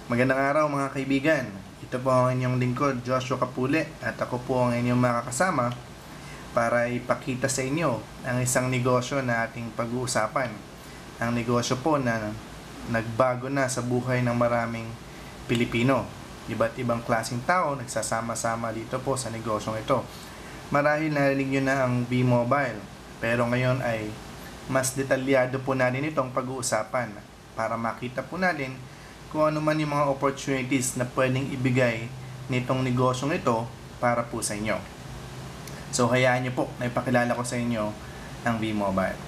Magandang araw mga kaibigan. Ito po ang inyong lingkod, Joshua Kapule, at ako po ang inyong makakasama para ipakita sa inyo ang isang negosyo na ating pag-uusapan. Ang negosyo po na nagbago na sa buhay ng maraming Pilipino. Iba't ibang klaseng tao nagsasama-sama dito po sa negosyong ito. Marahil narinig nyo na ang V-Mobile, pero ngayon ay mas detalyado po natin itong pag-uusapan para makita po natin kung ano man yung mga opportunities na pwedeng ibigay nitong negosyong ito para po sa inyo. So hayaan nyo po na ipakilala ko sa inyo ang V-Mobile.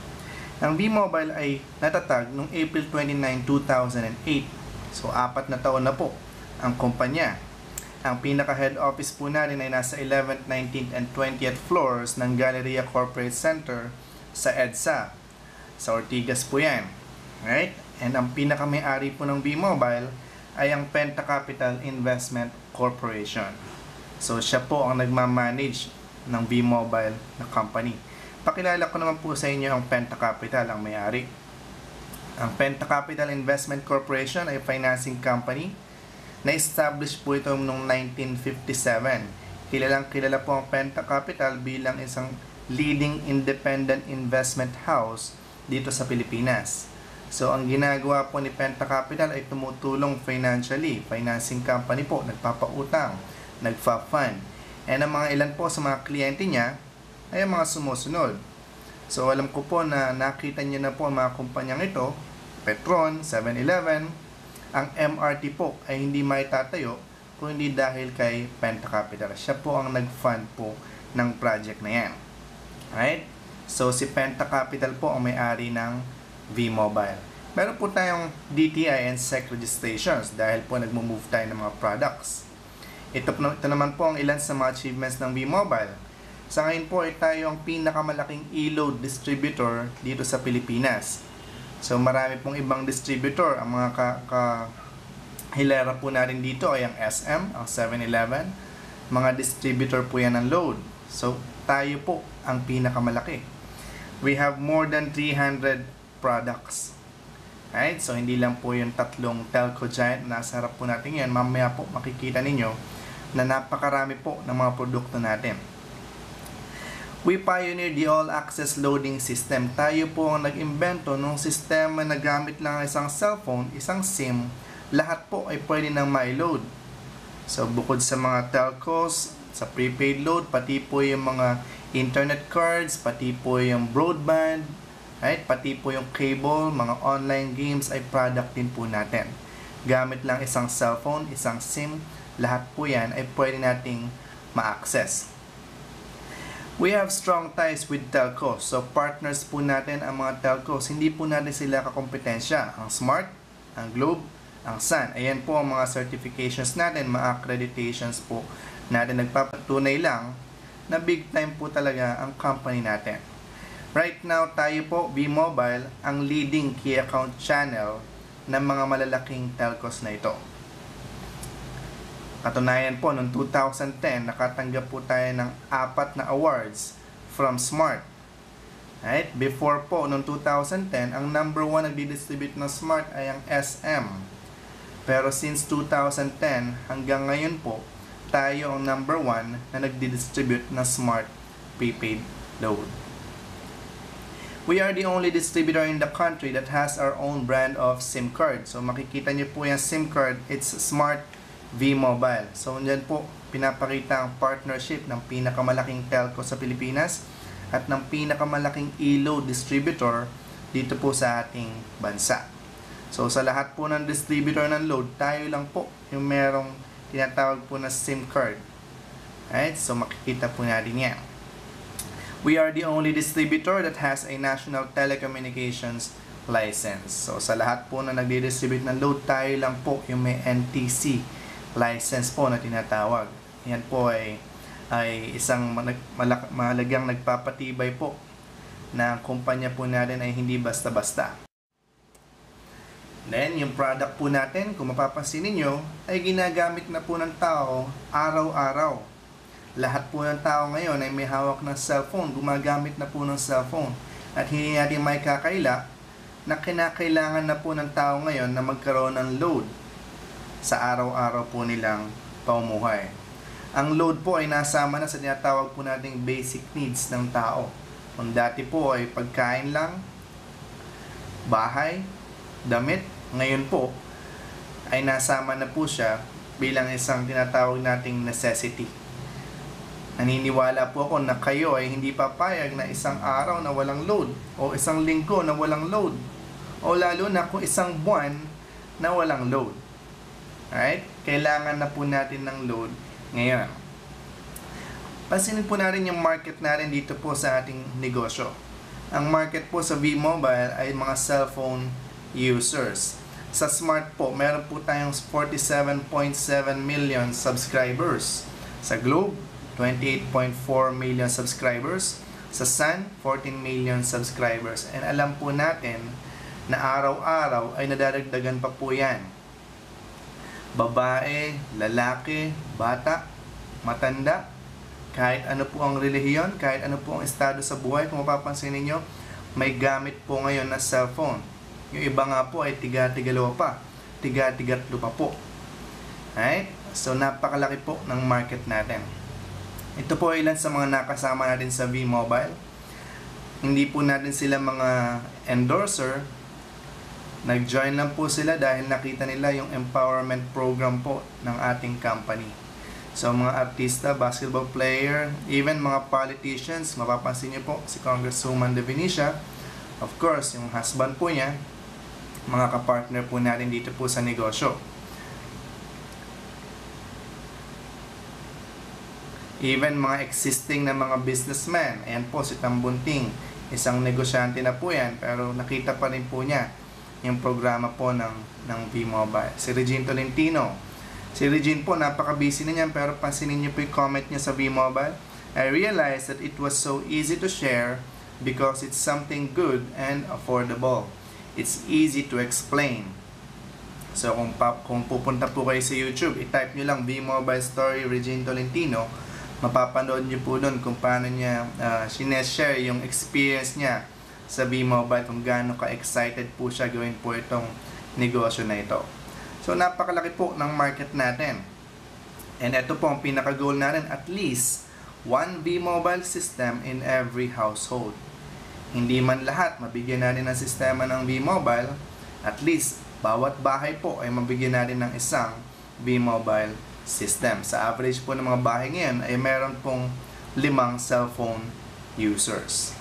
Ang V-Mobile ay natatag noong April 29, 2008. So 4 na taon na po ang kumpanya. Ang pinaka-head office po natin ay nasa 11th, 19th, and 20th floors ng Galleria Corporate Center sa EDSA. Sa Ortigas po yan. Right? And ang pinaka-may-ari po ng V-Mobile ay ang Penta Capital Investment Corporation. So siya po ang nagmamanage ng V-Mobile na company. Pakilala ko naman po sa inyo ang Penta Capital, ang may-ari. Ang Penta Capital Investment Corporation ay financing company. Na-establish po ito noong 1957. Kilala po ang Penta Capital bilang isang leading independent investment house dito sa Pilipinas. So, ang ginagawa po ni Penta Capital ay tumutulong financially. Financing company po, nagpapautang, nagfa-fund. And ang mga ilan po sa mga kliyente niya ay ang mga sumusunod. So, alam ko po na nakita niyo na po ang mga kumpanyang ito, Petron, 7-Eleven. Ang MRT po ay hindi maitatayo kung hindi dahil kay Penta Capital. Siya po ang nag-fund po ng project na yan. Right? So, si Penta Capital po ang may-ari ng V-Mobile. Meron po tayong DTI and SEC registrations dahil po nagmo-move tayo ng mga products. Ito naman po ang ilan sa mga achievements ng V-Mobile. Sa ngayon po ay tayo ang pinakamalaking e-load distributor dito sa Pilipinas. So marami pong ibang distributor. Ang mga hilera po natin dito ay ang SM, ang 7-Eleven. Mga distributor po yan ng load. So tayo po ang pinakamalaki. We have more than 300 products. Right? So, hindi lang po yung tatlong telco giant na nasa harap po natin yan. Mamaya po makikita ninyo na napakarami po ng mga produkto natin. We pioneered the all-access loading system. Tayo po ang nag-imbento ng sistema na gamit lang isang cellphone, isang SIM, lahat po ay pwede nang ma-load. So, bukod sa mga telcos, sa prepaid load, pati po yung mga internet cards, pati po yung broadband, right? Pati po yung cable, mga online games ay product din po natin. Gamit lang isang cellphone, isang SIM, lahat po yan ay pwede nating ma-access. We have strong ties with telcos. So partners po natin ang mga telcos. Hindi po natin sila kakompetensya. Ang Smart, ang Globe, ang Sun. Ayan po ang mga certifications natin, mga accreditations po natin. Nagpapatunay lang na big time po talaga ang company natin. Right now, tayo po, V-Mobile, ang leading key account channel ng mga malalaking telcos na ito. Katunayan po, noong 2010, nakatanggap po tayo ng 4 na awards from Smart. Right? Before po, noong 2010, ang number 1 nagdi-distribute ng Smart ay ang SM. Pero since 2010, hanggang ngayon po, tayo ang number 1 na nagdi-distribute ng Smart prepaid load. We are the only distributor in the country that has our own brand of SIM card. So makikita niyo po yung SIM card, it's Smart V-Mobile. So dyan po pinapakita ang partnership ng pinakamalaking telco sa Pilipinas at ng pinakamalaking e-load distributor dito po sa ating bansa. So sa lahat po ng distributor ng load, tayo lang po yung merong tinatawag po na SIM card. Right? So makikita po natin yan. We are the only distributor that has a national telecommunications license. So sa lahat po na nagdi-distribute ng load, tayo lang po yung may NTC license po na tinatawag. Yan po ay isang mahalagang nagpapatibay po na ang kumpanya po natin ay hindi basta-basta. Then yung product po natin, kung mapapansin niyo, ay ginagamit na po ng tao araw-araw. Lahat po ng tao ngayon ay may hawak ng cellphone, gumagamit na po ng cellphone. At hindi natin may kakaila na kinakailangan na po ng tao ngayon na magkaroon ng load. sa araw-araw po nilang pamumuhay. Ang load po ay nasama na sa tinatawag po nating basic needs ng tao. Kung dati po ay pagkain lang, bahay, damit, ngayon po ay nasama na po siya bilang isang tinatawag nating necessity. Naniniwala po ako na kayo ay hindi papayag na isang araw na walang load o isang linggo na walang load o lalo na kung isang buwan na walang load. Alright? Kailangan na po natin ng load ngayon. Pansinin po natin yung market natin dito po sa ating negosyo. Ang market po sa V-Mobile ay mga cellphone users. Sa Smart po, meron po tayong 47.7 million subscribers. Sa Globe, 28.4 million subscribers. Sa Sun, 14 million subscribers. And alam po natin na araw-araw ay nadadagdagan pa po yan. Babae, lalaki, bata, matanda, kahit ano po ang relihiyon, kahit ano po ang estado sa buhay, kung mapapansin ninyo, may gamit po ngayon na cellphone. Yung iba nga po ay tiga-tigalawa pa, tiga-tigatlo pa po. Alright? So, napakalaki po ng market natin. Ito po ilan sa mga nakasama natin sa V-Mobile. Hindi po natin sila mga endorser. Nag-join lang po sila dahil nakita nila yung empowerment program po ng ating company. So, mga artista, basketball player, even mga politicians, mapapansin niyo po si Congresswoman De Venecia, of course, yung husband po niya, mga kapartner po natin dito po sa negosyo. Even mga existing na mga businessmen, ayan po si Tambunting, isang negosyante na po yan, pero nakita pa rin po niya yung programa po ng V-Mobile. Si Regine Tolentino, si Regine po, napaka-busy na niyan, pero pansinin niyo po yung comment niya sa V-Mobile. I realized that it was so easy to share because it's something good and affordable. It's easy to explain. So, kung pupunta po kayo sa YouTube, i-type nyo lang V-Mobile Story Regine Tolentino, mapapanood nyo po doon kung paano niya sineshare yung experience niya sa V-Mobile, kung gaano ka-excited po siya gawin po itong negosyo na ito. So, napakalaki po ng market natin. And ito po ang pinaka-goal natin, at least one V-Mobile system in every household. Hindi man lahat mabigyan natin ng sistema ng V-Mobile, at least bawat bahay po ay mabigyan natin ng isang V-Mobile system. Sa average po ng mga bahay ngayon ay meron pong 5 cellphone users.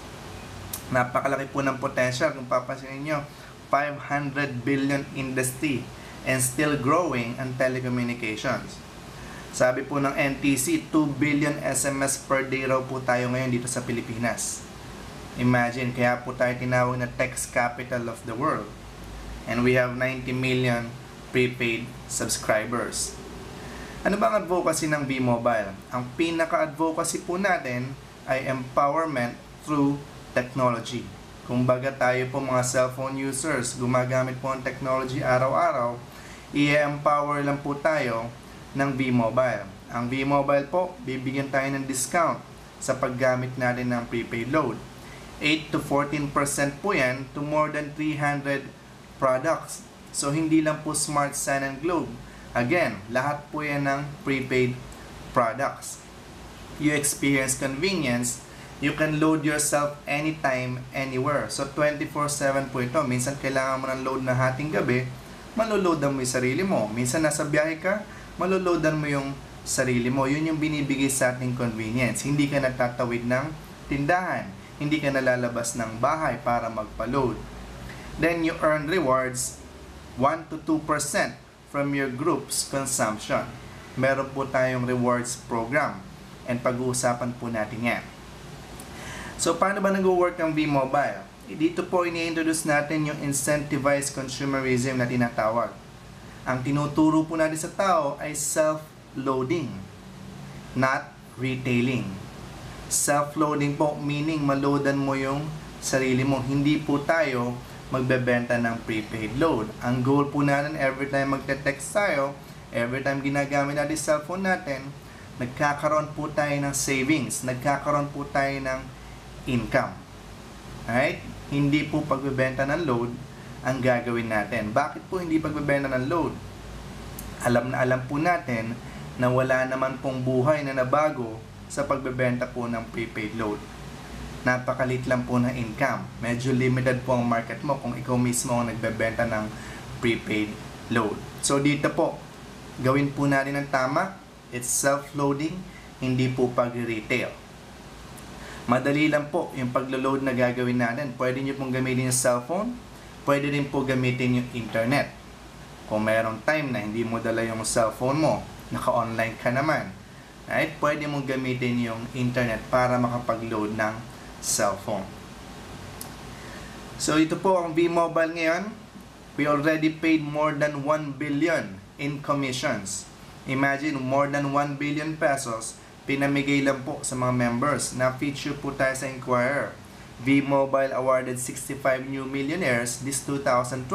Napakalaki po ng potential. Kung papansinin nyo, 500 billion industry and still growing ang telecommunications. Sabi po ng NTC, 2 billion SMS per day raw po tayo ngayon dito sa Pilipinas. Imagine, kaya po tayo tinawag na text capital of the world. And we have 90 million prepaid subscribers. Ano ba ang advocacy ng V-Mobile? Ang pinaka-advocacy po natin ay empowerment through technology. Kumbaga tayo po mga cellphone users, gumagamit po ng technology araw-araw, i-empower lang po tayo ng V-Mobile. Ang V-Mobile po, bibigyan tayo ng discount sa paggamit natin ng prepaid load. 8 to 14% po yan to more than 300 products. So, hindi lang po Smart, Sun, and Globe. Again, lahat po yan ng prepaid products. You experience convenience. You can load yourself anytime, anywhere. So, 24/7 po ito. Minsan, kailangan mo ng load na hating gabi, maloloadan mo yung sarili mo. Minsan, nasa biyahe ka, maloloadan mo yung sarili mo. Yun yung binibigay sa ating convenience. Hindi ka nagtatawid ng tindahan. Hindi ka nalalabas ng bahay para magpa-load. Then, you earn rewards 1 to 2% from your group's consumption. Meron po tayong rewards program. And pag-uusapan po natin yan. So, paano ba nag-work ang V-Mobile? Dito po ini-introduce natin yung incentivized consumerism na tinatawag. Ang tinuturo po natin sa tao ay self-loading, not retailing. Self-loading po, meaning maloadan mo yung sarili mo. Hindi po tayo magbebenta ng prepaid load. Ang goal po natin, every time magte-text tayo, every time ginagamit natin cellphone natin, nagkakaroon po tayo ng savings, nagkakaroon po tayo ng income. Alright? Hindi po pagbebenta ng load ang gagawin natin. Bakit po hindi pagbebenta ng load? Alam na alam po natin na wala naman pong buhay na nabago sa pagbebenta po ng prepaid load. Napakalit lang po na income. Medyo limited po ang market mo kung ikaw mismo ang nagbebenta ng prepaid load. So dito po, gawin po natin ang tama. It's self-loading, hindi po pag-retail. Madali lang po yung paglo-load na gagawin natin. Pwede nyo pong gamitin yung cellphone, pwede rin po gamitin yung internet. Kung mayroong time na hindi mo dala yung cellphone mo, naka-online ka naman, right? Pwede mong gamitin yung internet para makapag-load ng cellphone. So ito po ang V-Mobile ngayon. We already paid more than 1 billion in commissions. Imagine, more than 1 billion pesos pinamigay lang po sa mga members. Na-feature po tayo sa Inquirer. V-Mobile awarded 65 new millionaires this 2012.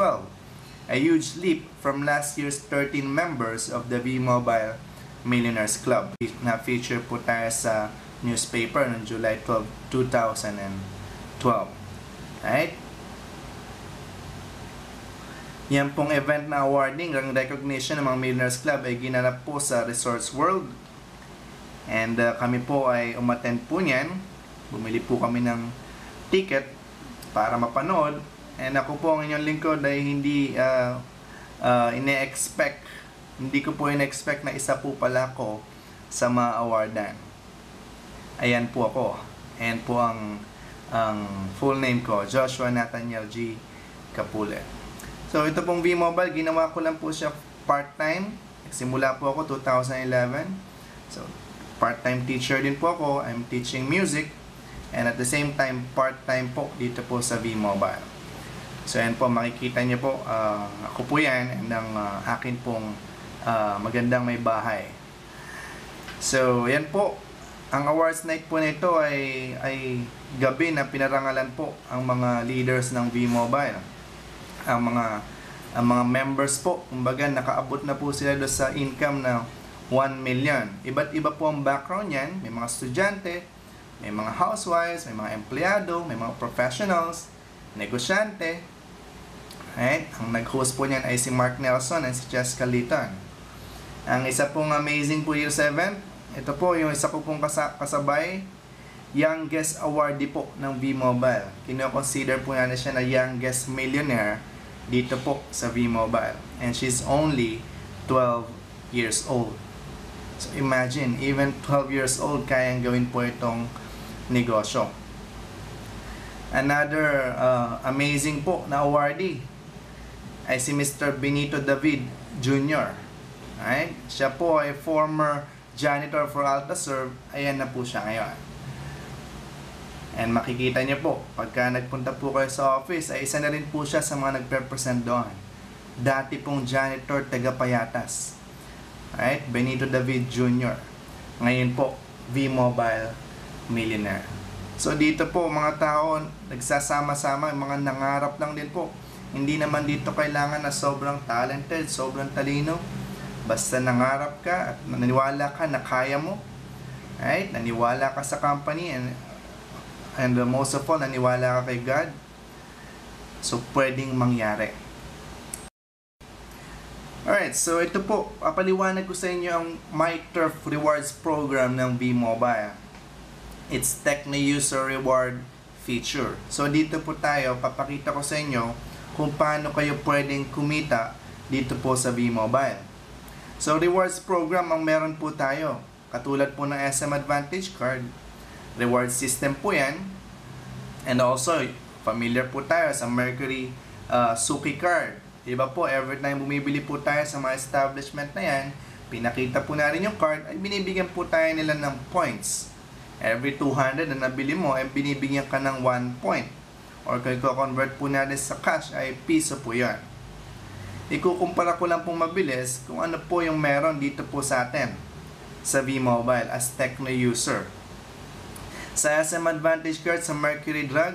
A huge leap from last year's 13 members of the V-Mobile Millionaires Club. Na-feature po tayo sa newspaper noong July 12, 2012. Right? Yan pong event na awarding ng recognition ng mga Millionaires Club ay ginanap po sa Resorts World. And kami po ay umattend po niyan. Bumili po kami ng ticket para mapanood. And ako po ang inyong lingkod ay hindi hindi ko po ine-expect na isa po pala ako sa ma-awardan. Ayan po ako. Ayan po ang full name ko, Joshua Nathaniel G. Capule. So ito pong V-Mobile, ginawa ko lang po siya part-time. Simula po ako 2011. So part-time teacher din po ako. I'm teaching music. And at the same time, part-time po dito po sa V-Mobile. So yan po, makikita niyo po, ako po yan, and ang akin pong magandang may bahay. So yan po, ang awards night po nito ay gabi na pinarangalan po ang mga leaders ng V-Mobile. Ang mga members po, kumbaga nakaabot na po sila doon sa income na 1 million. Iba't iba po ang background yan. May mga estudyante, may mga housewives, may mga empleyado, may mga professionals, negosyante. Right? Ang nag-host po niyan ay si Mark Nelson and si Jessica Litton. Ang isa pong amazing po yung sa event, ito po yung isa ko pong kasabay, youngest awardee po ng V-Mobile. Kino-consider po natin siya na youngest millionaire dito po sa V-Mobile. And she's only 12 years old. So imagine, even 12 years old, kayang gawin po itong negosyo. Another amazing po na awardee ay si Mr. Benito David Jr. Right? Siya po ay former janitor for Altaserv. Ayan na po siya ngayon. And makikita niyo po, pagka nagpunta po kayo sa office, ay isa na rin po siya sa mga nagpe-present doon. Dati pong janitor taga Payatas. Right? Benito David Jr. Ngayon po, V-Mobile millionaire. So dito po, mga tao, nagsasama-sama, mga nangarap lang din po. Hindi naman dito kailangan na sobrang talented, sobrang talino. Basta nangarap ka at naniwala ka na kaya mo. Right? Naniwala ka sa company and most of all, naniwala ka kay God. So, pwedeng mangyari. Alright, so ito po, papaliwanag ko sa inyo ang MyTurf Rewards Program ng V-Mobile. It's Techno-User Reward feature. So, dito po tayo, papakita ko sa inyo kung paano kayo pwedeng kumita dito po sa V-Mobile. So, rewards program ang meron po tayo. Katulad po ng SM Advantage Card. Reward system po yan. And also, familiar po tayo sa Mercury Suki Card. Diba po, every time bumibili po tayo sa mga establishment na yan, pinakita po natin yung card, ay binibigyan po tayo nila ng points. Every 200 na nabili mo, ay binibigyan ka ng 1 point. Or kung i-convert po natin sa cash, ay piso po yan. Ikukumpara ko lang pong mabilis kung ano po yung meron dito po sa atin sa V-Mobile as Techno user. Sa SM Advantage Card sa Mercury Drug,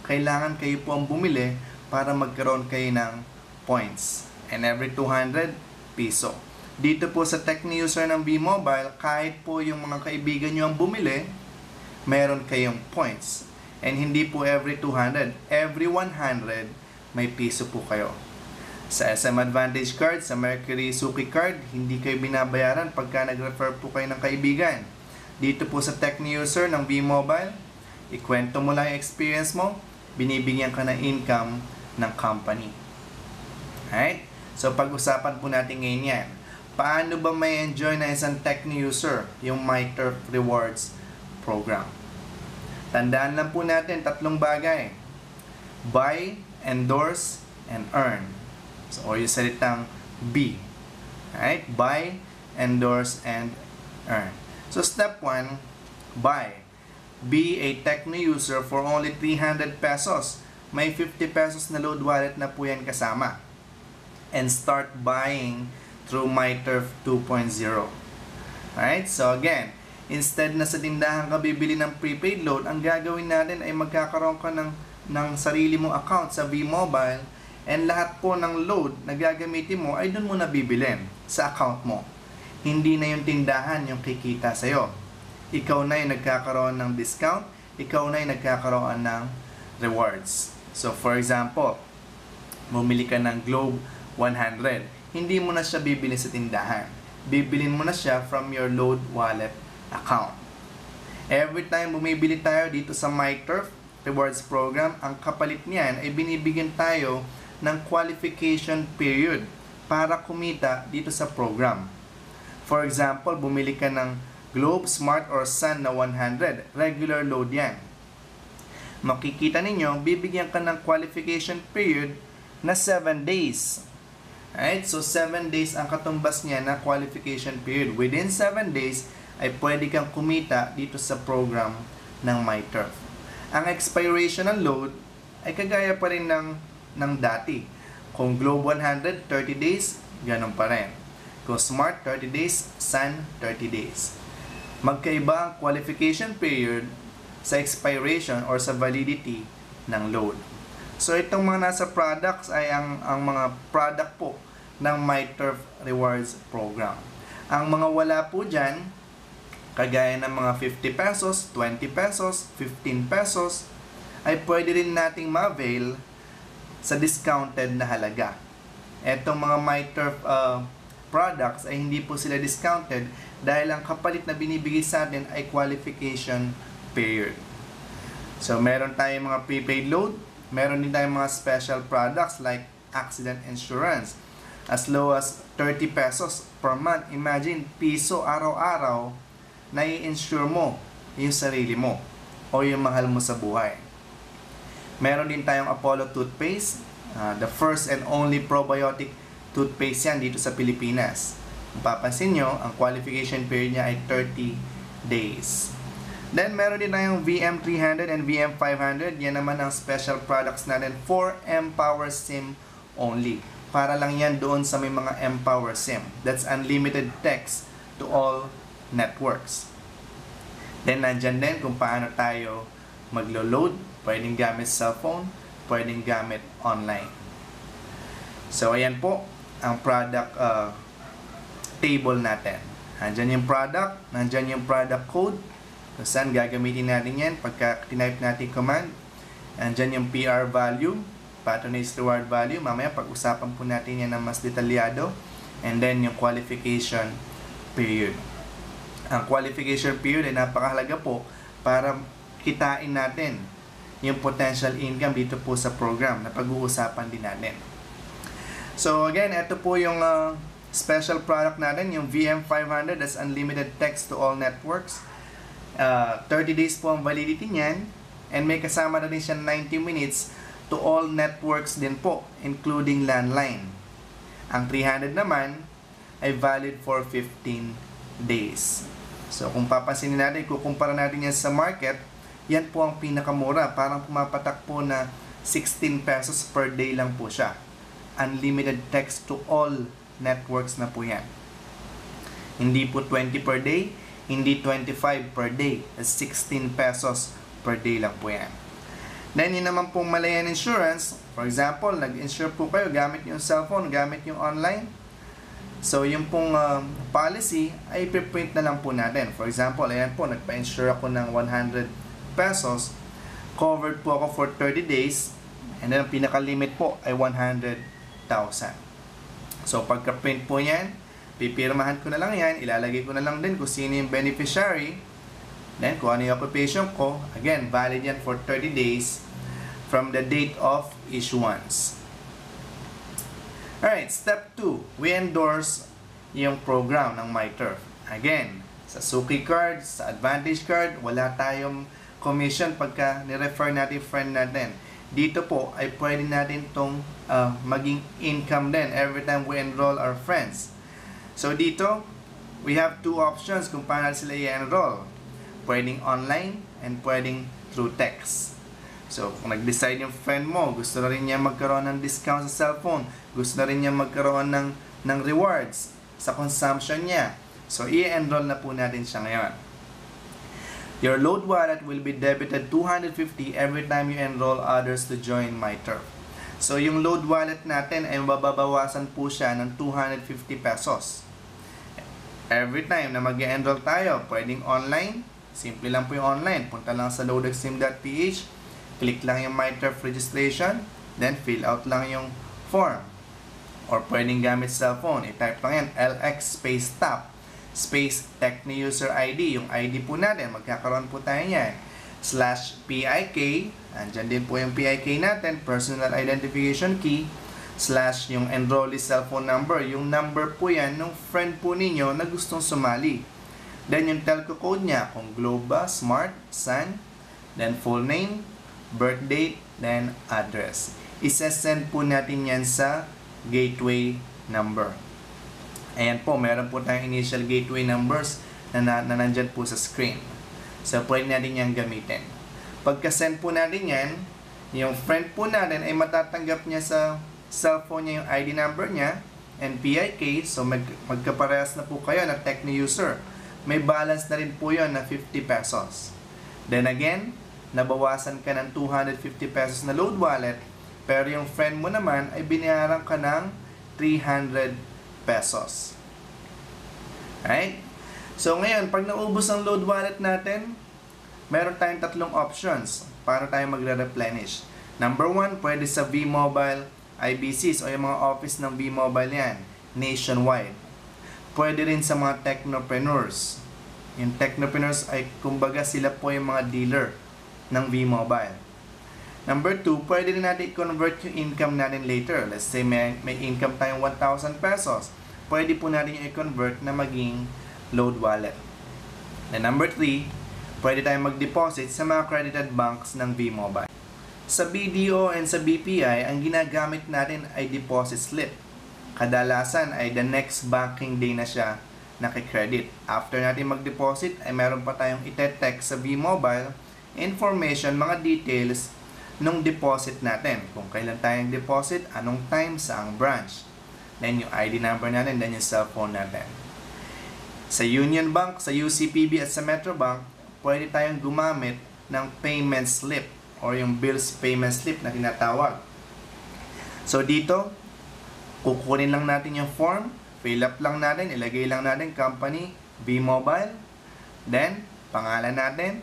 kailangan kayo po ang bumili para magkaroon kayo ng points. And every 200 piso. Dito po sa Techno user ng V-Mobile, kahit po yung mga kaibigan nyo ang bumili, meron kayong points. And hindi po every 200, every 100 may piso po kayo. Sa SM Advantage Card, sa Mercury Suki Card, hindi kayo binabayaran pagka nag-refer po kayo ng kaibigan. Dito po sa Tecni-User ng V-Mobile, ikwento mo lang yung experience mo, binibigyan ka ng income ng company. Alright? So, pag-usapan po natin ngayon yan. Paano ba may enjoy na isang Tecni-User yung MyTurf Rewards program? Tandaan lang po natin tatlong bagay. Buy, endorse, and earn. So, or yung salitang B. Alright? Buy, endorse, and earn. So, step 1, buy. Be a Tecni-User for only 300 pesos. May 50 pesos na load wallet na po yan kasama. And start buying through MyTurf 2.0. Alright? So, again, instead na sa tindahan ka bibili ng prepaid load, ang gagawin natin ay magkakaroon ka ng sarili mong account sa V-Mobile, and lahat po ng load na gagamitin mo ay doon mo na bibilin sa account mo. Hindi na yung tindahan yung kikita sa'yo. Ikaw na yung nagkakaroon ng discount, ikaw na yung nagkakaroon ng rewards. So for example, bumili ka ng Globe 100. Hindi mo na siya bibili sa tindahan. Bibilin mo na siya from your load wallet account. Every time bumibili tayo dito sa MyTurf Rewards Program, ang kapalit niyan ay binibigyan tayo ng qualification period para kumita dito sa program. For example, bumili ka ng Globe, Smart, or Sun na 100. Regular load yan. Makikita ninyo, bibigyan ka ng qualification period na 7 days. Alright? So, 7 days ang katumbas niya na qualification period. Within 7 days, ay pwede kang kumita dito sa program ng MyTurf. Ang expiration ng load ay kagaya pa rin ng dati. Kung Globe 100, 30 days, ganun pa rin. Kung Smart, 30 days, Sun, 30 days. Magkaiba ang qualification period sa expiration or sa validity ng load. So, itong mga nasa products ay ang mga product po ng MyTurf Rewards Program. Ang mga wala po dyan, kagaya ng mga 50 pesos, 20 pesos, 15 pesos, ay pwede rin nating ma-avail sa discounted na halaga. Etong mga MyTurf products ay hindi po sila discounted dahil ang kapalit na binibigay sa atin ay qualification period. So, meron tayong mga prepaid load, meron din tayong mga special products like accident insurance. As low as 30 pesos per month. Imagine, piso araw-araw na i-insure mo yung sarili mo o yung mahal mo sa buhay. Meron din tayong Apollo toothpaste, the first and only probiotic toothpaste yan dito sa Pilipinas. Mapapansin nyo, ang qualification period niya ay 30 days. Then, meron din tayong VM300 and VM500. Yan naman ang special products natin for Empower SIM only. Para lang yan doon sa may mga Empower SIM. That's unlimited text to all networks. Then, nandyan din kung paano tayo maglo-load. Pwedeng gamit cellphone, pwedeng gamit online. So, ayan po ang product table natin. Nandyan yung product, nandyan yung product code. So, saan gagamitin natin yan? Pagka tinype natin command, nandyan yung PR value, patronage reward value. Mamaya pag-usapan po natin yan ng mas detalyado. And then yung qualification period. Ang qualification period ay napakahalaga po para kitain natin yung potential income dito po sa program na pag-uusapan din natin. So again, ito po yung special product natin, yung VM500. That's unlimited text to all networks. 30 days po ang validity niyan, and may kasama na din siya 90 minutes to all networks din po, including landline. Ang 300 naman ay valid for 15 days. So kung papansinin natin, kukumpara natin yan sa market, yan po ang pinakamura. Parang pumapatak po na 16 pesos per day lang po siya. Unlimited text to all networks na po yan. Hindi po 20 per day, hindi 25 per day. 16 pesos per day lang po yan. Then, yun naman pong Malayan Insurance. For example, nag-insure po kayo gamit yung cellphone, gamit yung online. So, yung pong policy ay pre-print na lang po natin. For example, ayan po, nagpa-insure ako ng 100 pesos. Covered po ako for 30 days. And then, ang pinaka-limit po ay 100 So pagka-print po yan, pipirmahan ko na lang yan, ilalagay ko na lang din kung sino yung beneficiary, then kung ano yung occupation ko. Again, valid yan for 30 days from the date of issuance. Alright, step 2, we endorse yung program ng MyTurf. Again, sa Suki card, sa Advantage card, wala tayong commission pagka ni-refer natin friend natin. Dito po ay pwede natin itong maging income din every time we enroll our friends. So dito, we have two options kung paano sila i-enroll. Pwedeng online and pwedeng through text. So kung nag-decide yung friend mo, gusto na rin niya magkaroon ng discount sa cellphone, gusto na rin niya magkaroon ng rewards sa consumption niya. So i-enroll na po natin siya ngayon. Your load wallet will be debited 250 every time you enroll others to join MyTurf. So yung load wallet natin ay mababawasan po siya ng 250 pesos. Every time na mag-enroll tayo, pwedeng online, simple lang po yung online. Punta lang sa loadexim.ph, click lang yung MyTurf registration, then fill out lang yung form. Or pwedeng gamit cellphone, i-type lang yan, LX space tap, space TechniUser ID, yung ID po natin, magkakaroon po tayo yan, /PIK, andyan din po yung PIK natin, Personal Identification Key, / yung enrollee cellphone number, yung number po yan ng friend po ninyo na gustong sumali. Then yung telco code niya, kung Globe ba, Smart, Sun, then full name, birth date, then address. Isa-send po natin yan sa gateway number. Ayan po, meron po tayong initial gateway numbers na nandyan po sa screen. So, pwede natin yan gamitin. Pagka-send po natin yan, yung friend po natin ay matatanggap niya sa cellphone niya yung ID number niya and PIK. So, magkaparehas na po kayo na TechniUser. May balance na rin po yun na 50 pesos. Then again, nabawasan ka ng 250 pesos na load wallet, pero yung friend mo naman ay binayaran ka ng 300 pesos. Right? So ngayon, pag naubos ang load wallet natin, meron tayong tatlong options para tayo magre-replenish. Number 1, pwede sa V-Mobile IBCs o yung mga office ng V-Mobile yan, nationwide. Pwede rin sa mga technopreneurs. Yung technopreneurs ay kumbaga sila po yung mga dealer ng V-Mobile. Number 2, pwede rin natin i-convert yung income natin later. Let's say may income tayong 1,000 pesos. Pwede po natin yung i-convert na maging load wallet. And number 3, pwede tayong mag-deposit sa mga credited banks ng V-Mobile. Sa BDO and sa BPI, ang ginagamit natin ay deposit slip. Kadalasan ay the next banking day na siya nakikredit. After natin mag-deposit, ay meron pa tayong ite-text sa V-Mobile information, mga details nung deposit natin. Kung kailan tayong deposit, anong time, saang branch. Then yung ID number natin, then yung cellphone natin. Sa Union Bank, sa UCPB at sa Metro Bank, pwede tayong gumamit ng payment slip or yung bills payment slip na tinatawag. So dito, kukunin lang natin yung form, fill up lang natin, ilagay lang natin company, V-Mobile, then pangalan natin,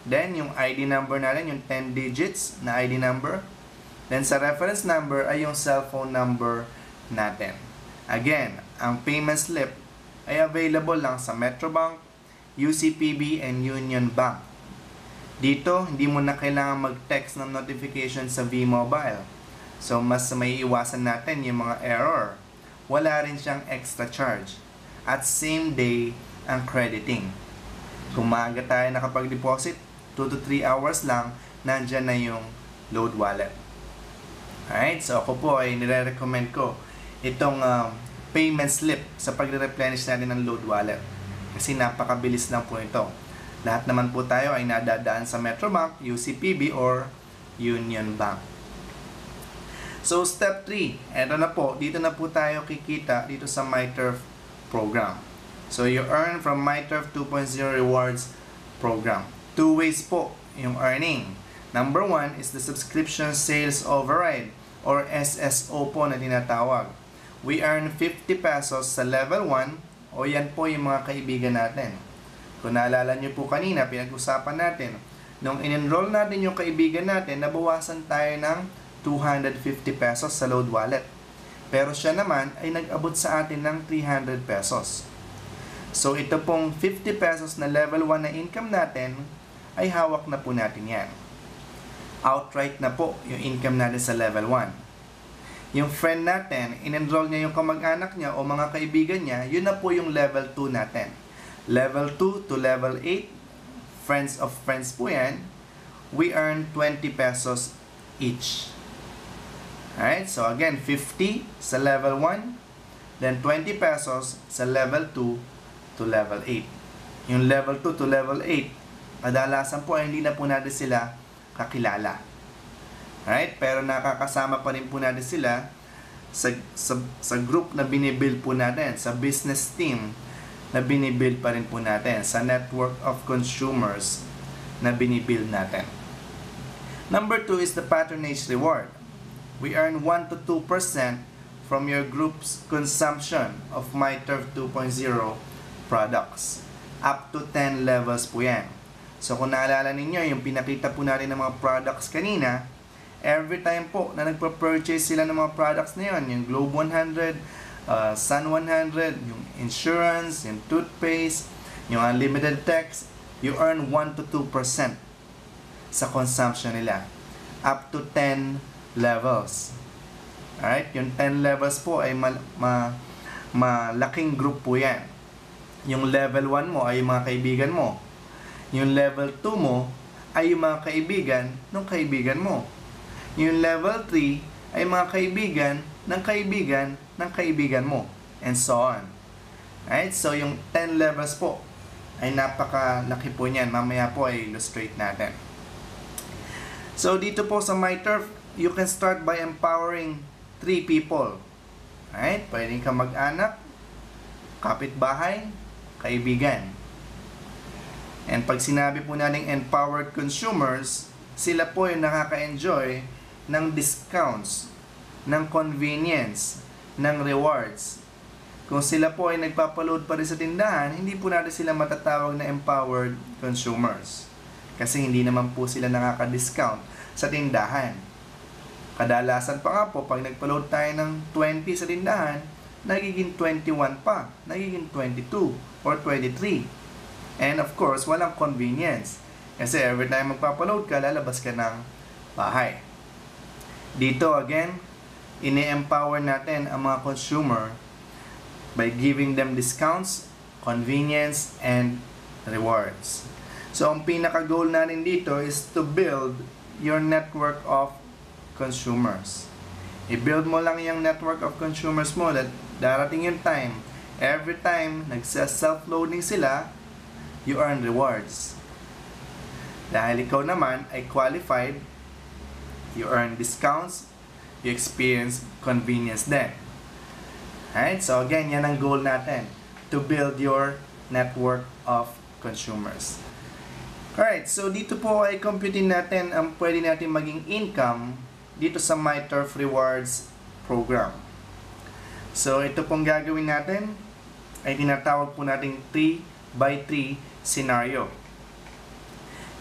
then yung ID number natin, yung 10 digits na ID number, then sa reference number ay yung cellphone number natin. Again, ang payment slip ay available lang sa Metrobank, UCPB, and Union Bank. Dito, hindi mo na kailangan mag-text ng notification sa V-Mobile. So, mas may iwasan natin yung mga error. Wala rin siyang extra charge. At same day ang crediting. Kung maaga tayo nakapag-deposit, 2 to 3 hours lang, nandyan na yung load wallet. Alright, so ako po ay nire-recommend ko itong payment slip sa pagre-replenish natin ng load wallet. Kasi napakabilis lang po ito. Lahat naman po tayo ay nadadaan sa Metrobank, UCPB, or Union Bank. So, step 3. Eto na po. Dito na po tayo kikita dito sa MyTurf program. So, you earn from MyTurf 2.0 Rewards program. 2 ways po yung earning. Number 1 is the Subscription Sales Override or SSO po na tinatawag. We earn 50 pesos sa level 1 o yan po yung mga kaibigan natin. Kung naalala nyo po kanina, pinag-usapan natin, nung in-enroll natin yung kaibigan natin, nabawasan tayo ng 250 pesos sa load wallet. Pero siya naman ay nag-abot sa atin ng 300 pesos. So ito pong 50 pesos na level 1 na income natin ay hawak na po natin yan. Outright na po yung income natin sa level 1. Yung friend natin, in-enroll niya yung kamag-anak niya o mga kaibigan niya, yun na po yung level 2 natin. Level 2 to level 8, friends of friends po yan, we earn 20 pesos each. Alright, so again, 50 sa level 1, then 20 pesos sa level 2 to level 8. Yung level 2 to level 8, kadalasan po ay hindi na po natin sila kakilala. Alright, pero nakakasama pa rin po natin sila sa group na binibuild po natin, sa business team na binibuild pa rin po natin, sa network of consumers na binibuild natin. Number 2 is the patronage reward. We earn 1 to 2% from your group's consumption of MyTurf 2.0 products. Up to 10 levels po yan. So kung naalala ninyo, yung pinakita po natin ng mga products kanina, every time po na nagpa-purchase sila ng mga products na yun, yung Globe 100, Sun 100, yung insurance, yung toothpaste, yung unlimited text, you earn 1 to 2% sa consumption nila. Up to 10 levels. Alright? Yung 10 levels po ay malaking group po yan. Yung level 1 mo ay yung mga kaibigan mo. Yung level 2 mo ay yung mga kaibigan ng kaibigan mo. Yung level 3 ay mga kaibigan ng kaibigan ng kaibigan mo. And so on. Alright? So yung 10 levels po ay napakalaki po niyan. Mamaya po ay illustrate natin. So dito po sa MyTurf, you can start by empowering 3 people. Alright? Pwedeng ka mag-anak, kapitbahay, kaibigan. And pag sinabi po natin empowered consumers, sila po yung nakaka-enjoy ng discounts, ng convenience, ng rewards. Kung sila po ay nagpapaload pa rin sa tindahan, hindi po natin sila matatawag na empowered consumers. Kasi hindi naman po sila nakaka-discount sa tindahan. Kadalasan pa nga po, pag nagpa-load tayo ng 20 sa tindahan, nagiging 21 pa, nagiging 22 or 23. And of course, walang convenience. Kasi every time magpapaload ka, lalabas ka ng bahay. Dito again, ini-empower natin ang mga consumer by giving them discounts, convenience, and rewards. So, ang pinaka-goal natin dito is to build your network of consumers. I-build mo lang yung network of consumers mo that darating yung time, every time nagsa-self-loading sila, you earn rewards. Dahil ikaw naman ay qualified, you earn discounts, you experience convenience din. Alright, so again, yan ang goal natin, to build your network of consumers. Alright, so dito po ay computing natin ang pwede natin maging income dito sa MyTurf Rewards program. So ito pong gagawin natin ay tinatawag po nating 3x3 scenario.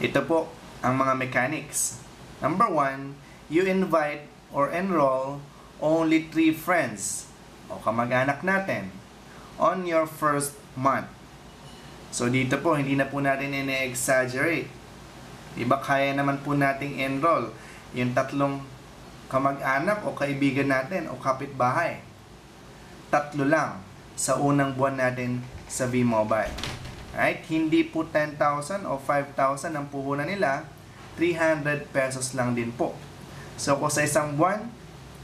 Ito po ang mga mechanics. Number 1, you invite or enroll only 3 friends o kamag-anak natin on your first month. So dito po, hindi na po natin ine-exaggerate. Diba kaya naman po nating enroll yung 3 kamag-anak o kaibigan natin o kapitbahay. 3 lang sa unang buwan natin sa V-Mobile. Right? Hindi po 10,000 o 5,000 ang puhunan nila, 300 pesos lang din po. So kung sa isang buwan,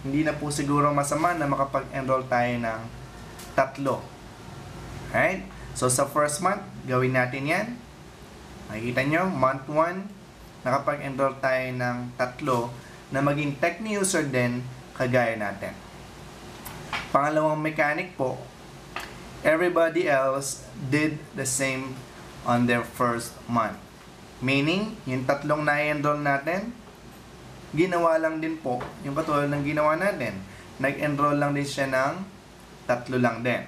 hindi na po siguro masama na makapag-enroll tayo ng 3. Right? So sa first month, gawin natin yan. Makikita nyo, month 1, nakapag-enroll tayo ng 3 na maging Techni user din kagaya natin. Pangalawang mechanic po, everybody else did the same on their first month. Meaning, yung 3 na-enroll natin, ginawa lang din po yung katulad ng ginawa natin. Nag-enroll lang din siya ng 3 lang din.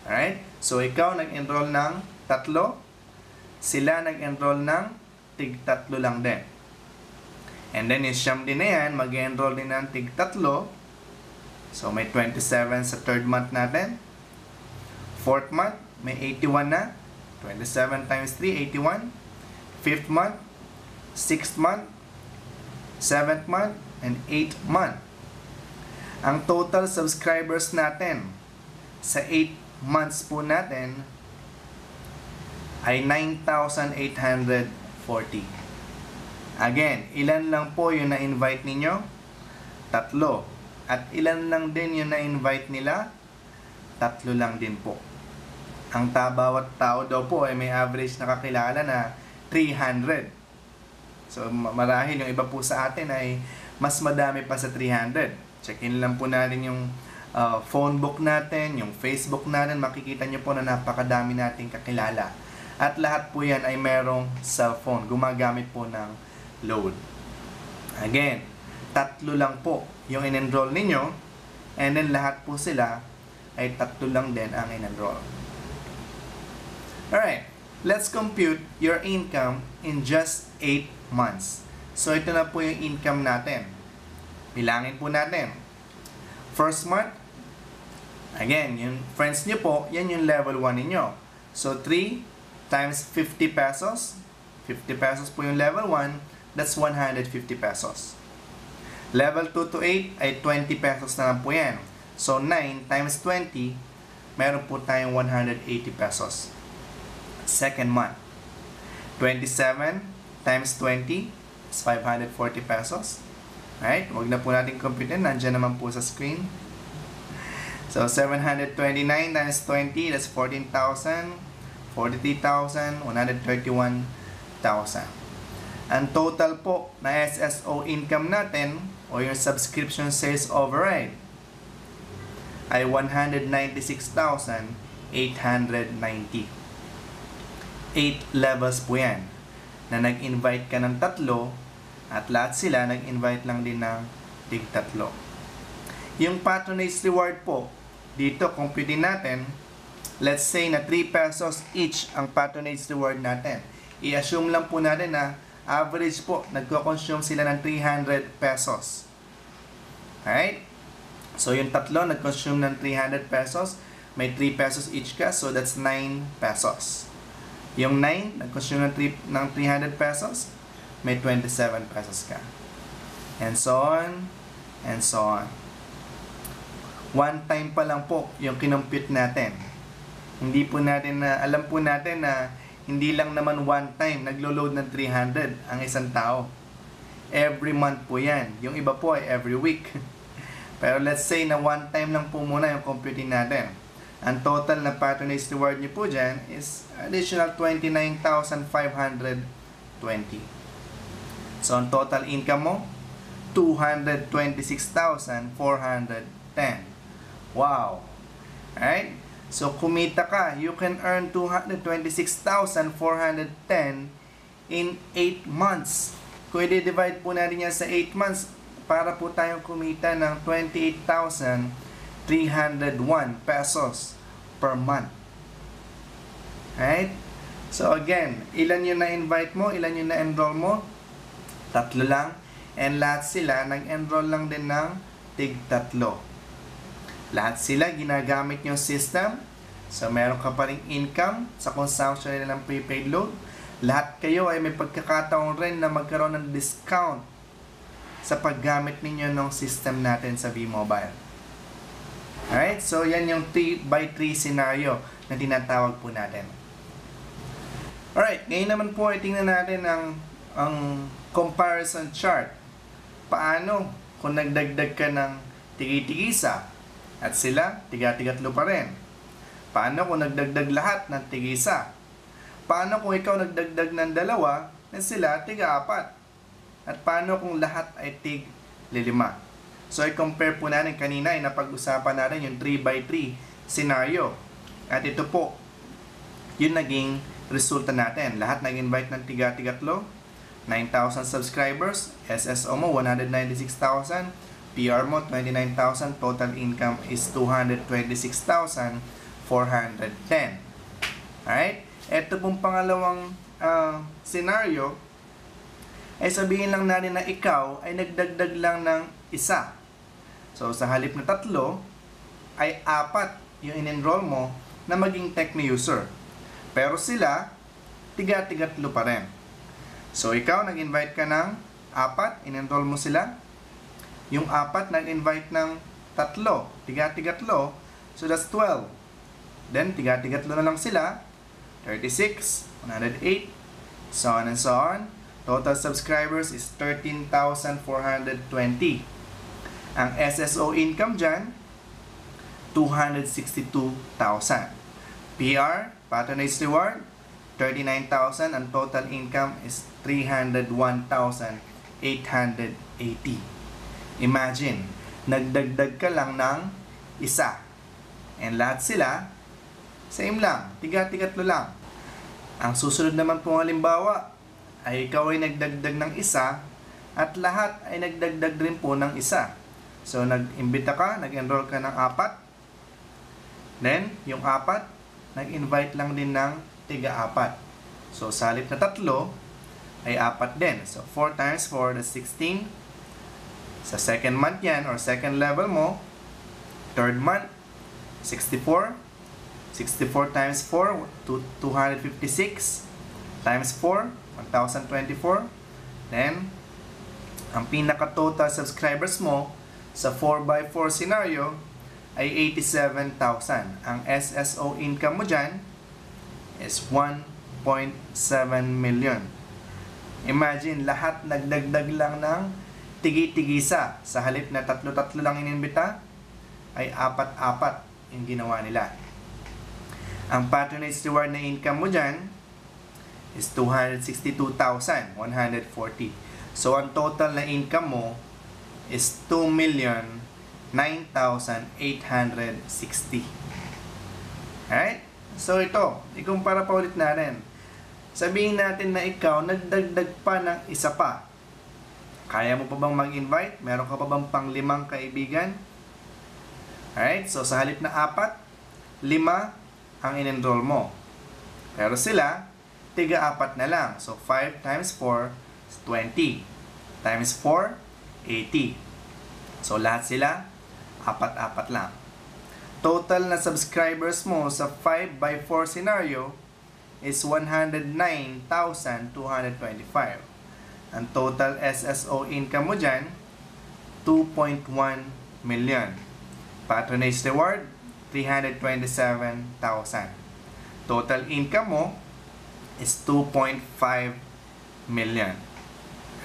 Alright? So, ikaw nag-enroll ng 3, sila nag-enroll ng tig-3 lang din. And then, yung siyam din na yan, mag-enroll din ng tig-3, So, may 27 sa third month natin. Fourth month, may 81 na. 27 times 3, 81. Fifth month, sixth month, seventh month, and eighth month. Ang total subscribers natin sa 8 months po natin ay 9,840. Again, ilan lang po yung na-invite ninyo? 3. At ilan lang din yung na-invite nila? 3 lang din po. Ang bawat tao daw po ay may average na kakilala na 300. So, marahil yung iba po sa atin ay mas madami pa sa 300. Check-in lang po natin yung phone book natin, yung Facebook natin. Makikita nyo po na napakadami nating kakilala. At lahat po yan ay merong cellphone. Gumagamit po ng load. Again, 3 lang po yung in-enroll ninyo. And then lahat po sila ay 3 lang din ang in-enroll. Alright, let's compute your income in just 8 months. So, ito na po yung income natin. Bilangin po natin. First month, again, yung friends nyo po, yan yung level 1 ninyo. So, 3 times 50 pesos. 50 pesos po yung level 1. That's 150 pesos. Level 2 to 8 ay 20 pesos na lang po yan. So, 9 times 20, meron po tayong 180 pesos. Second month, 27 times 20 is 540 pesos. Alright, wag na po natin computerin. Nandiyan naman po sa screen. So, 729 times 20, that's 14,000, 43,000, 131,000. Ang total po na SSO income natin, o yung subscription sales override, ay 196,890. 8 levels po yan. Na nag-invite ka ng 3, at lahat sila nag-invite lang din ng tig 3. Yung patronage reward po, dito computing natin, let's say na 3 pesos each ang patronage reward natin. I-assume lang po natin na average po, nagko-consume sila ng 300 pesos. Alright? So yung 3 nag-consume ng 300 pesos, may 3 pesos each ka, so that's 9 pesos. Yung 9, nag-consume ng 300 pesos, may 27 pesos ka. And so on, and so on. One time pa lang po yung kinompute natin. Hindi po natin na, alam po natin na hindi lang naman one time naglo-load ng 300 ang isang tao. Every month po yan. Yung iba po ay every week. Pero let's say na one time lang po muna yung computing natin. Ang total na patronage reward nyo po dyan is additional 29,520. So, ang total income mo, 226,410. Wow! Alright? So, kumita ka. You can earn 226,410 in 8 months. Kung i-divide po natin yan sa 8 months, para po tayong kumita ng 28,301 pesos per month. Alright? So, again, ilan yung na-invite mo? Ilan yung na-enroll mo? 3 lang. And lahat sila, nag-enroll lang din ng tig 3. Lahat sila, ginagamit yung system. So, meron ka pa rin income sa consumption nila ng prepaid load. Lahat kayo ay may pagkakataon rin na magkaroon ng discount sa paggamit ninyo ng system natin sa V-Mobile. Alright? So, yan yung 3x3 scenario na tinatawag po natin. Alright, ngayon naman po ay tingnan natin ang comparison chart. Paano kung nagdagdag ka ng tigi-tigisa at sila tiga-tigatlo pa rin? Paano kung nagdagdag lahat ng tigisa? Paano kung ikaw nagdagdag ng 2 at sila tiga-4? At paano kung lahat ay tig-5? So, i-compare po natin kanina ay napag-usapan natin yung 3x3 scenario. At ito po, yung naging resulta natin. Lahat nag-invite ng tiga-tigatlo. 9,000 subscribers. SSO mo, 196,000. PR mo, 29,000. Total income is 226,410. Alright? Ito pong pangalawang scenario, ay sabihin lang natin na ikaw ay nagdagdag lang ng 1. So, sa halip na 3, ay 4 yung in-enroll mo na maging Tecno user. Pero sila, tiga-tigatlo pa rin. So, ikaw, nag-invite ka ng 4, in-enroll mo sila. Yung 4, nag-invite ng 3, tiga-tigatlo. So, that's 12. Then, tiga-tigatlo na lang sila. 36, 108, so on and so on. Total subscribers is 13,420. Ang SSO income dyan, 262,000. PR, patronage reward, 39,000. Ang total income is 301,880. Imagine, nagdagdag ka lang ng isa. And lahat sila, same lang, tiga-tigatlo lang. Ang susunod naman pong halimbawa, ay ikaw ay nagdagdag ng isa at lahat ay nagdagdag rin po ng isa. So, nag-imbita ka, nag-enroll ka ng 4. Then, yung 4, nag-invite lang din ng tiga-4. So, sa halip na 3, ay 4 din. So, 4 times 4, that's 16. Sa second month yan, or second level mo, third month, 64. 64 times 4, 256. Times 4, 1,024. Then, ang pinaka-total subscribers mo sa 4x4 scenario ay 87,000. Ang SSO income mo dyan is 1.7 million. Imagine, lahat nagdagdag lang ng tigi-tigisa. Sa halip na 3-3 lang inimbita, ay 4-4 yung ginawa nila. Ang patronage reward na income mo dyan is 262,140. So, ang total na income mo is 2,09,860. Alright? So, ito. Ikumpara pa ulit natin. Sabihin natin na ikaw, nagdagdag pa ng isa pa. Kaya mo pa bang mag-invite? Meron ka pa bang pang 5 kaibigan? Alright? So, sa halip na 4, 5 ang in-enroll mo. Pero sila, tiga-4 na lang. So, 5 times 4 is 20. Times 4, 80. So, lahat sila, 4-4 lang. Total na subscribers mo sa 5x4 scenario is 109,225. Ang total SSO income mo dyan, 2.1 million. Patronage reward, 327,000. Total income mo is 2.5 million.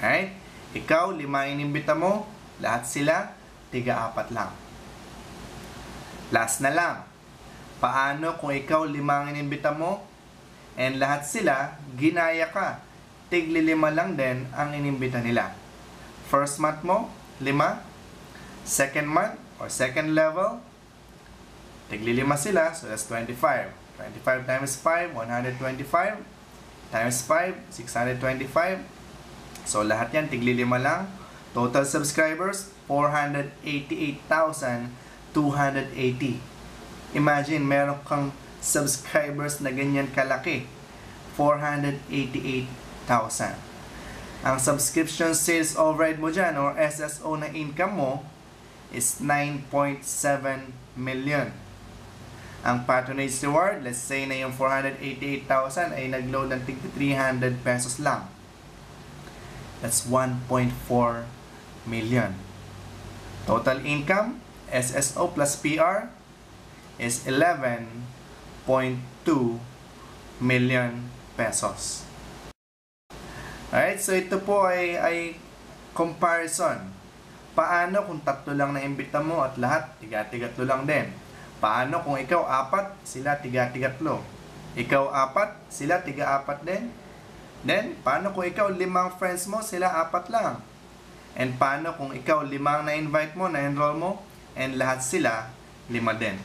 Alright? Ikaw, 5 inimbita mo, lahat sila, tiga-4 lang. Last na lang. Paano kung ikaw 5 inimbita mo, and lahat sila, ginaya ka, tigli-5 lang din ang inimbita nila. First month mo, 5. Second month, or second level, tigli-5 sila, so that's 25. 25 times 5, 125. Times 5, 625. So, lahat yan, tigli-5 lang. Total subscribers, 488,280. Imagine, meron kang subscribers na ganyan kalaki. 488,000. Ang subscription sales override mo dyan, or SSO na income mo, is 9.7 million. Ang patronage reward, let's say na yung 488,000 ay nag-load ng tig 300 pesos lang. That's 1.4 million. Total income, SSO plus PR, is 11.2 million pesos. Alright, so ito po ay comparison. Paano kung 3 lang na imbita mo at lahat tiga-tigatlo lang din? Paano kung ikaw 4, sila tiga-tigatlo? Ikaw 4, sila tiga-4 din? Then, paano kung ikaw 5 friends mo, sila 4 lang? And paano kung ikaw 5 na-invite mo, na-enroll mo, and lahat sila 5 din?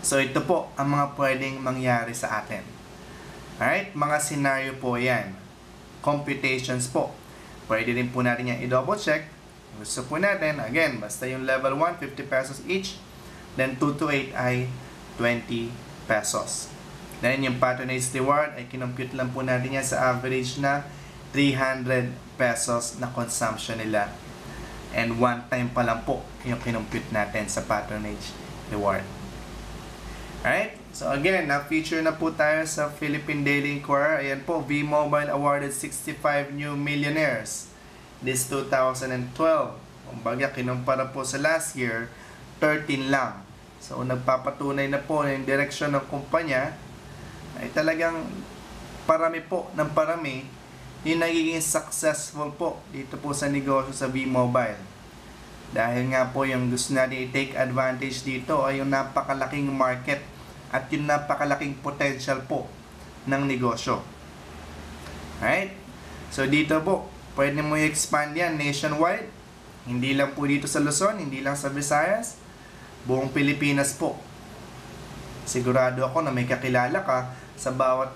So, ito po ang mga pwedeng mangyari sa atin. Alright? Mga scenario po yan. Computations po. Pwede rin po natin yan i-double check. Gusto po natin, again, basta yung level 1, 50 pesos each. Then 2 to 8 ay 20 pesos. Then yung patronage reward ay kinompute lang po natin yan sa average na 300 pesos na consumption nila And one time pa lang po yung kinompute natin sa patronage reward. Alright? So again, na-feature na po tayo sa Philippine Daily Inquirer. Ayan po, V-Mobile awarded 65 new millionaires this 2012. Kumbaga, kinumpara po sa last year, 13 lang. So, nagpapatunay na po yung direksyon ng kumpanya ay talagang parami po ng parami yung nagiging successful po dito po sa negosyo sa V-Mobile. Dahil nga po yung gusto natin i-take advantage dito ay yung napakalaking market at yung napakalaking potential po ng negosyo. Alright? So, dito po, pwede mo i-expand yan nationwide. Hindi lang po dito sa Luzon, hindi lang sa Visayas, buong Pilipinas po. Sigurado ako na may kakilala ka sa bawat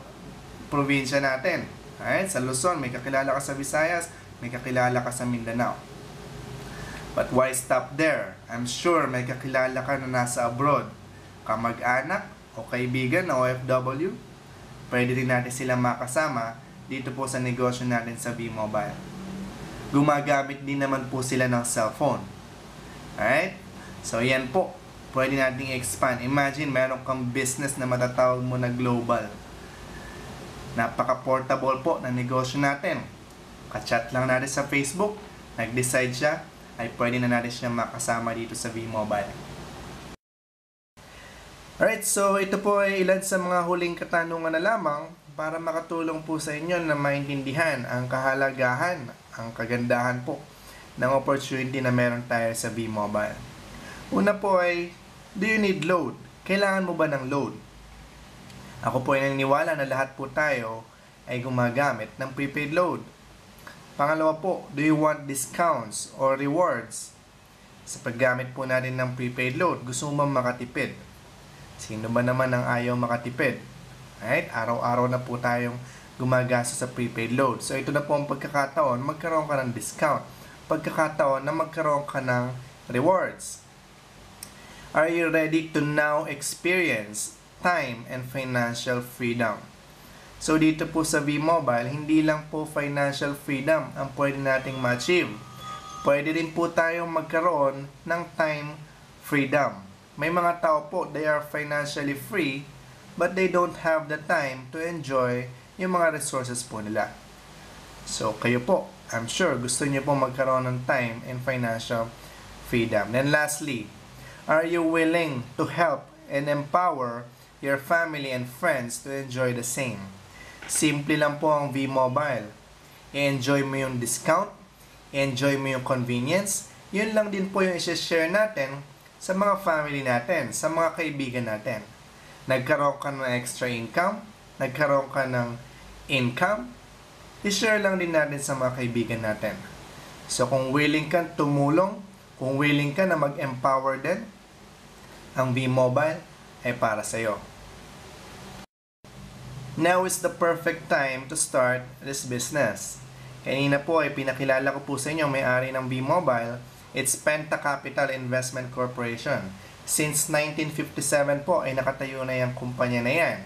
probinsya natin. Alright? Sa Luzon, may kakilala ka sa Visayas, may kakilala ka sa Mindanao. But why stop there? I'm sure may kakilala ka na nasa abroad. Kamag-anak o kaibigan na OFW, pwede rin natin silang makasama dito po sa negosyo natin sa V-Mobile. Gumagamit din naman po sila ng cellphone. Alright? So, yan po. Pwede nating expand. Imagine, meron kang business na matatawag mo na global. Napaka-portable po ng negosyo natin. Ka-chat lang natin sa Facebook. Nag-decide siya, ay pwede na natin siya makasama dito sa V-Mobile. Alright, so ito po ay ilan sa mga huling katanungan na lamang para makatulong po sa inyo na maintindihan ang kahalagahan, ang kagandahan po ng opportunity na meron tayo sa V-Mobile. Una po ay, do you need load? Kailangan mo ba ng load? Ako po ay naniniwala na lahat po tayo ay gumagamit ng prepaid load. Pangalawa po, do you want discounts or rewards? Sa paggamit po natin ng prepaid load, gusto mo makatipid? Sino ba naman ang ayaw makatipid? Right? Araw-araw na po tayong gumagasa sa prepaid load. So ito na po ang pagkakataon, magkaroon ka ng discount. Pagkakataon na magkaroon ka ng rewards. Are you ready to now experience time and financial freedom? So dito po sa V-Mobile, hindi lang po financial freedom ang pwede nating ma-achieve. Pwede rin po tayong magkaroon ng time freedom. May mga tao po, they are financially free, but they don't have the time to enjoy yung mga resources po nila. So kayo po, I'm sure gusto niyo po magkaroon ng time and financial freedom. Then lastly, are you willing to help and empower your family and friends to enjoy the same? Simple lang po ang V-Mobile. I-enjoy mo yung discount, i-enjoy mo yung convenience. Yun lang din po yung i-share natin sa mga family natin, sa mga kaibigan natin. Nagkaroon ka ng extra income, nagkaroon ka ng income, i-share lang din natin sa mga kaibigan natin. So kung willing ka tumulong, kung willing ka na mag-empower din, ang V-Mobile ay para sa iyo. Now is the perfect time to start this business. Kanina po ay pinakilala ko po sa inyo may-ari ng V-Mobile. It's Penta Capital Investment Corporation. Since 1957 po ay nakatayo na yung kumpanya na yan.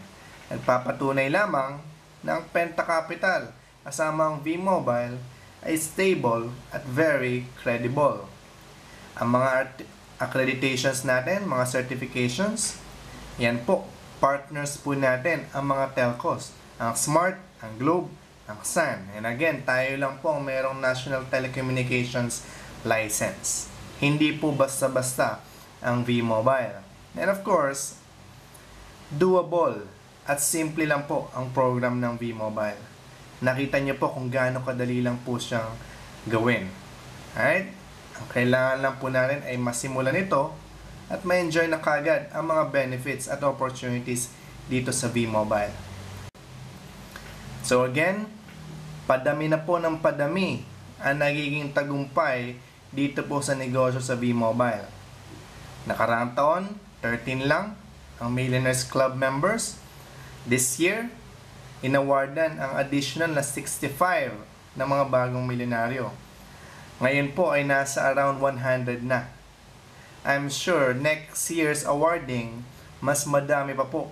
Nagpapatunay lamang ng Penta Capital kasama ang V-Mobile ay stable at very credible. Ang mga accreditations natin, mga certifications, yan po, partners po natin ang mga telcos, ang Smart, ang Globe, ang Sun. And again, tayo lang po ang mayroong National Telecommunications License. Hindi po basta-basta ang V-Mobile. And of course, doable at simple lang po ang program ng V-Mobile. Nakita niyo po kung gaano kadali lang po siyang gawin. Alright? Ang kailangan lang po natin ay masimulan ito at ma-enjoy na kagad ang mga benefits at opportunities dito sa V-Mobile. So again, padami na po ng padami ang nagiging tagumpay dito po sa negosyo sa V-Mobile. Nakaraang taon, 13 lang ang Millionaires Club members. This year, inawardan ang additional na 65 na mga bagong milyonaryo. Ngayon po ay nasa around 100 na. I'm sure next year's awarding, mas madami pa po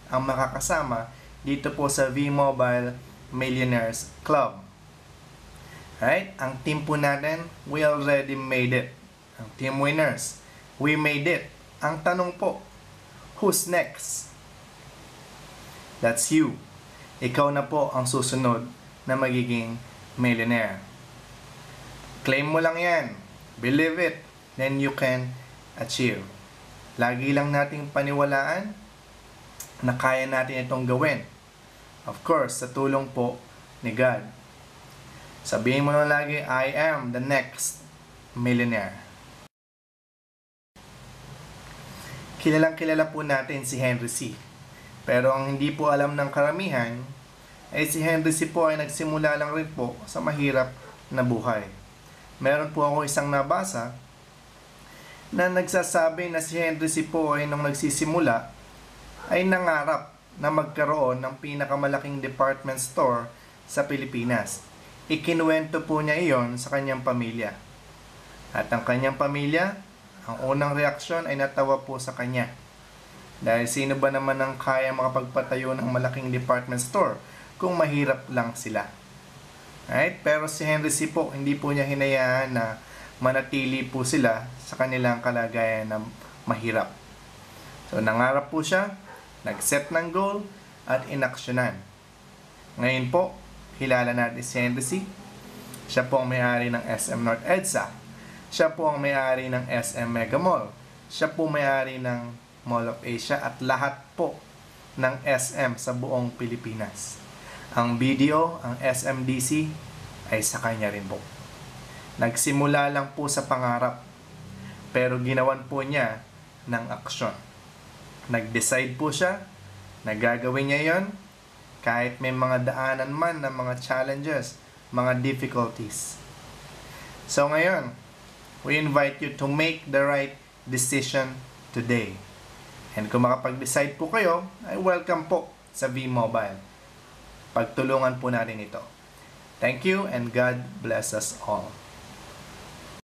ang makakasama dito po sa V-Mobile Millionaires Club. Right? Ang team po natin, we already made it. Ang team winners, we made it. Ang tanong po, who's next? That's you. Ikaw na po ang susunod na magiging millionaire. Claim mo lang yan. Believe it. Then you can achieve. Lagi lang nating paniwalaan na kaya natin itong gawin. Of course, sa tulong po ni God. Sabihin mo lang lagi, I am the next millionaire. Kilalang kilala po natin si Henry C. Pero ang hindi po alam ng karamihan, ay si Henry C po ay nagsimula lang rin po sa mahirap na buhay. Meron po ako isang nabasa na nagsasabi na si Henry C po ay nung nagsisimula ay nangarap na magkaroon ng pinakamalaking department store sa Pilipinas. Ikinuwento po niya iyon sa kanyang pamilya. At ang kanyang pamilya, ang unang reaksyon ay natawa po sa kanya. Dahil sino ba naman ang kaya makapagpatayo ng malaking department store kung mahirap lang sila. Right? Pero si Henry C po, hindi po niya hinayaan na manatili po sila sa kanilang kalagayan na mahirap. So nangarap po siya, nag-set ng goal, at inaksyonan. Ngayon po, kilala natin si Henry C. Siya po ang may-ari ng SM North EDSA. Siya po ang may-ari ng SM Mega Mall. Siya po may-ari ng Mall of Asia at lahat po ng SM sa buong Pilipinas. Ang BDO, ang SMDC ay sa kanya rin po. Nagsimula lang po sa pangarap, pero ginawan po niya ng aksyon. Nag-decide po siya, nagagawin niya yon kahit may mga daanan man ng mga challenges, mga difficulties. So ngayon, we invite you to make the right decision today. And kung makapag-decide po kayo, ay welcome po sa V-Mobile. Pagtulungan po natin ito. Thank you and God bless us all.